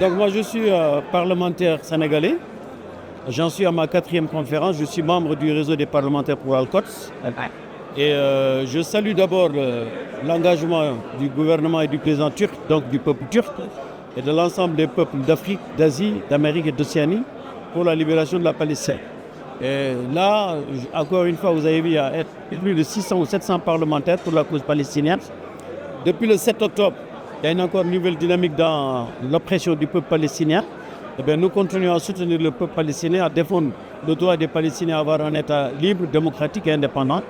Donc moi je suis parlementaire sénégalais. J'en suis à ma 4e conférence. Je suis membre du réseau des parlementaires pour Al-Quds. Et je salue d'abord l'engagement du gouvernement et du président turc, donc du peuple turc, et de l'ensemble des peuples d'Afrique, d'Asie, d'Amérique et d'Océanie pour la libération de la Palestine. Et là, encore une fois, vous avez vu, il y a plus de 600 ou 700 parlementaires pour la cause palestinienne. Depuis le 7 octobre, il y a encore une nouvelle dynamique dans l'oppression du peuple palestinien. Eh bien, nous continuons à soutenir le peuple palestinien, à défendre le droit des Palestiniens à avoir un État libre, démocratique et indépendant.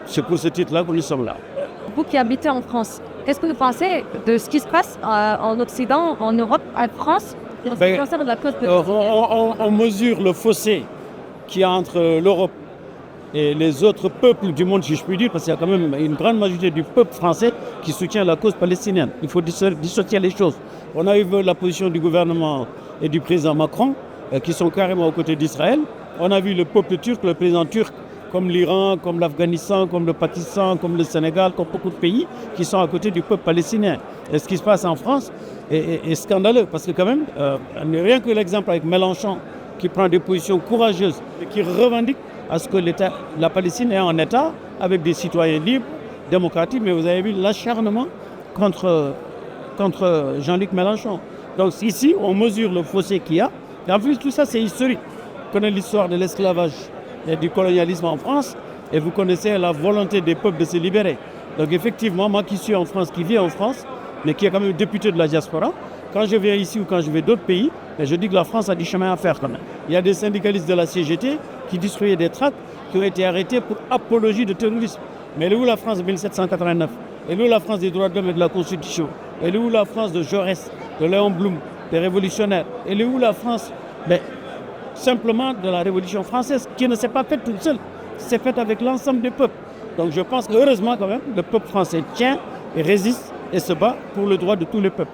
C'est pour ce titre-là que nous sommes là. Vous qui habitez en France, qu'est-ce que vous pensez de ce qui se passe en Occident, en Europe, en France, en ce qui concerne la cause de... On mesure le fossé qu'il y a entre l'Europe et les autres peuples du monde, si je puis dire, parce qu'il y a quand même une grande majorité du peuple français qui soutient la cause palestinienne. Il faut dissocier les choses. On a vu la position du gouvernement et du président Macron, qui sont carrément aux côtés d'Israël. On a vu le peuple turc, le président turc, comme l'Iran, comme l'Afghanistan, comme le Pakistan, comme le Sénégal, comme beaucoup de pays qui sont à côté du peuple palestinien. Et ce qui se passe en France est scandaleux, parce que quand même, rien que l'exemple avec Mélenchon, qui prend des positions courageuses et qui revendique à ce que la Palestine est un État avec des citoyens libres, démocratiques, mais vous avez vu l'acharnement contre Jean-Luc Mélenchon. Donc ici, on mesure le fossé qu'il y a. Et en plus, tout ça, c'est historique. On connaît l'histoire de l'esclavage et du colonialisme en France, et vous connaissez la volonté des peuples de se libérer. Donc effectivement, moi qui suis en France, qui vis en France, mais qui est quand même député de la diaspora, quand je viens ici ou quand je vais d'autres pays, je dis que la France a du chemin à faire quand même. Il y a des syndicalistes de la CGT qui distribuaient des tracts qui ont été arrêtés pour apologie de terrorisme. Mais elle est où la France de 1789? Elle est où la France des droits de l'homme et de la Constitution? Elle est où la France de Jaurès, de Léon Blum, des révolutionnaires? Elle est où la France simplement de la Révolution française, qui ne s'est pas faite toute seule, c'est faite avec l'ensemble des peuples. Donc je pense que heureusement quand même, le peuple français tient et résiste et se bat pour le droit de tous les peuples.